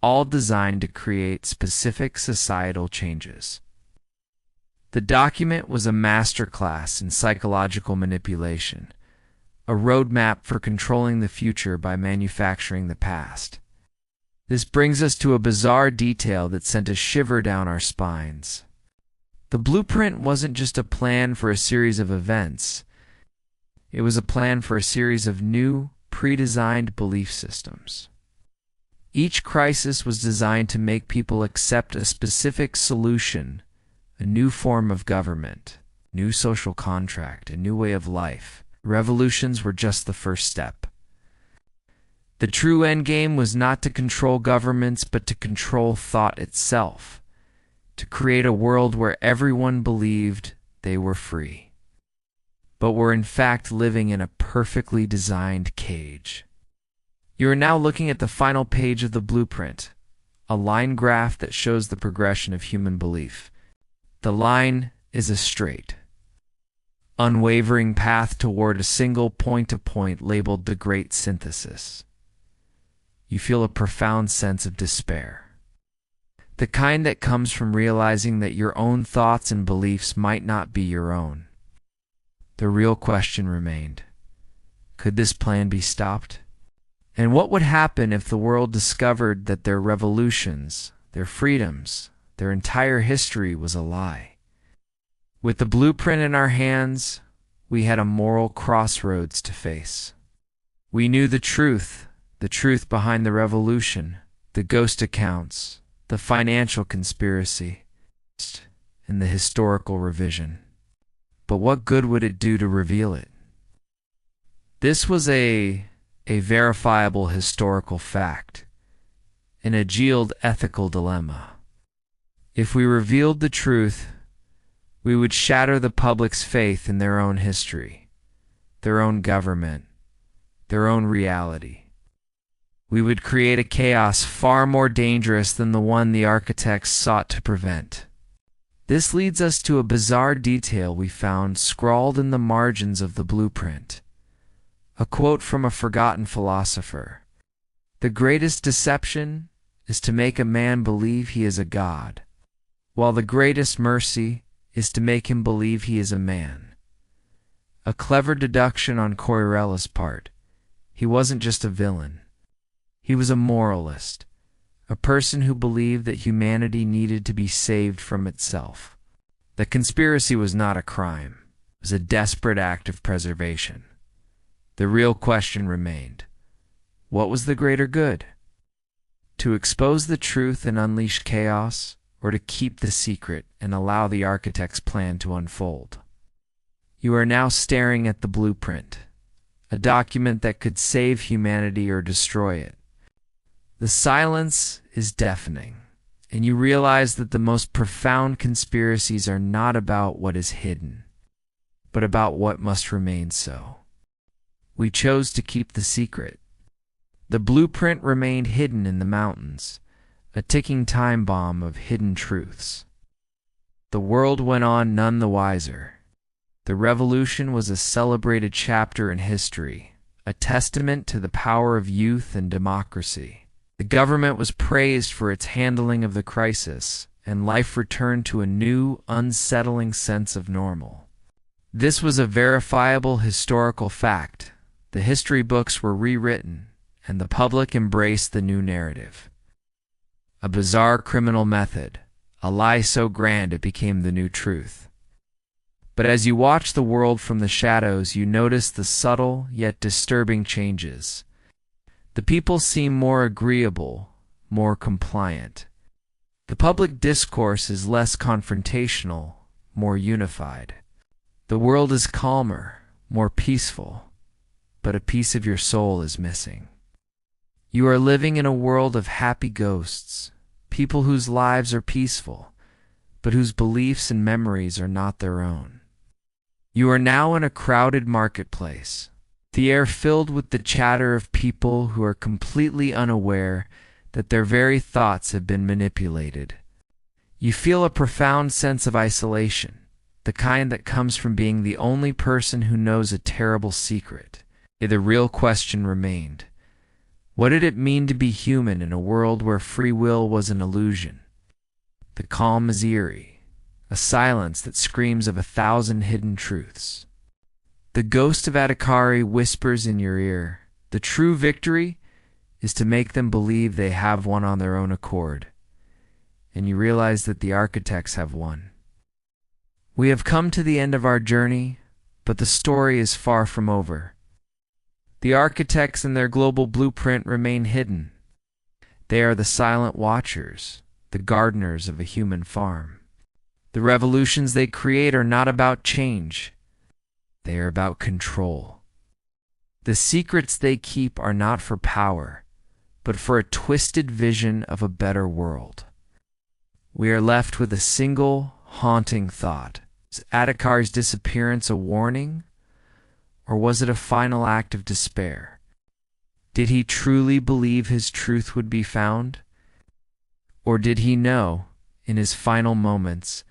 all designed to create specific societal changes. The document was a masterclass in psychological manipulation, a roadmap for controlling the future by manufacturing the past. This brings us to a bizarre detail that sent a shiver down our spines. The blueprint wasn't just a plan for a series of events. It was a plan for a series of new, pre-designed belief systems. Each crisis was designed to make people accept a specific solution, a new form of government, new social contract, a new way of life. Revolutions were just the first step. The true endgame was not to control governments, but to control thought itself. to create a world where everyone believed they were free, but were in fact living in a perfectly designed cage. You are now looking at the final page of the blueprint, a line graph that shows the progression of human belief. The line is a straight, unwavering path toward a single point-to-point labeled the Great Synthesis. You feel a profound sense of despair, the kind that comes from realizing that your own thoughts and beliefs might not be your own. The real question remained: could this plan be stopped? And what would happen if the world discovered that their revolutions, their freedoms, their entire history was a lie? With the blueprint in our hands, we had a moral crossroads to face. We knew the truth behind the revolution, the ghost accounts, the financial conspiracy, and the historical revision. But what good would it do to reveal it? This was a verifiable historical fact, an agiled ethical dilemma. If we revealed the truth, we would shatter the public's faith in their own history, their own government, their own reality. We would create a chaos far more dangerous than the one the architects sought to prevent. This leads us to a bizarre detail we found scrawled in the margins of the blueprint. A quote from a forgotten philosopher: "The greatest deception is to make a man believe he is a god, while the greatest mercy is to make him believe he is a man." A clever deduction on Coirella's part. He wasn't just a villain. He was a moralist, a person who believed that humanity needed to be saved from itself. The conspiracy was not a crime. It was a desperate act of preservation. The real question remained: what was the greater good? To expose the truth and unleash chaos, or to keep the secret and allow the architect's plan to unfold? You are now staring at the blueprint, a document that could save humanity or destroy it. The silence is deafening, and you realize that the most profound conspiracies are not about what is hidden, but about what must remain so. We chose to keep the secret. The blueprint remained hidden in the mountains, a ticking time bomb of hidden truths. The world went on none the wiser. The revolution was a celebrated chapter in history, a testament to the power of youth and democracy. The government was praised for its handling of the crisis, and life returned to a new, unsettling sense of normal. This was a verifiable historical fact. The history books were rewritten, and the public embraced the new narrative. A bizarre criminal method, a lie so grand it became the new truth. But as you watch the world from the shadows, you notice the subtle yet disturbing changes. The people seem more agreeable, more compliant. The public discourse is less confrontational, more unified. The world is calmer, more peaceful, but a piece of your soul is missing. You are living in a world of happy ghosts, people whose lives are peaceful, but whose beliefs and memories are not their own. You are now in a crowded marketplace, the air filled with the chatter of people who are completely unaware that their very thoughts have been manipulated. You feel a profound sense of isolation, the kind that comes from being the only person who knows a terrible secret. The real question remained: what did it mean to be human in a world where free will was an illusion? The calm is eerie, a silence that screams of 1,000 hidden truths. The ghost of Adhikari whispers in your ear, the true victory is to make them believe they have won on their own accord. And you realize that the architects have won. We have come to the end of our journey, but the story is far from over. The architects and their global blueprint remain hidden. They are the silent watchers, the gardeners of a human farm. The revolutions they create are not about change. They are about control. The secrets they keep are not for power, but for a twisted vision of a better world. we are left with a single haunting thought. Is Adakar's disappearance a warning, or was it a final act of despair? Did he truly believe his truth would be found? Or did he know, in his final moments,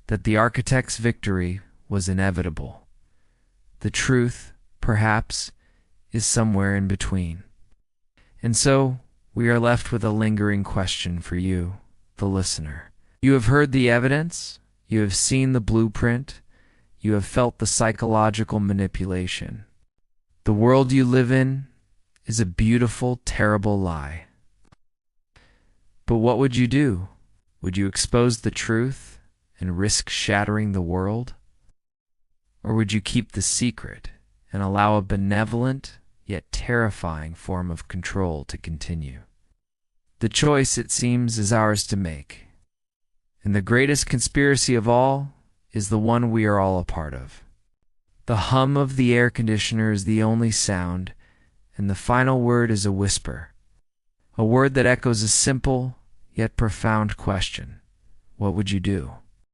that the architect's victory was inevitable? The truth, perhaps, is somewhere in between. And so, we are left with a lingering question for you, the listener. You have heard the evidence, you have seen the blueprint, you have felt the psychological manipulation. The world you live in is a beautiful, terrible lie. But what would you do? Would you expose the truth and risk shattering the world? Or would you keep the secret and allow a benevolent yet terrifying form of control to continue? The choice, it seems, is ours to make. And the greatest conspiracy of all is the one we are all a part of. The hum of the air conditioner is the only sound, and the final word is a whisper, a word that echoes a simple yet profound question. What would you do?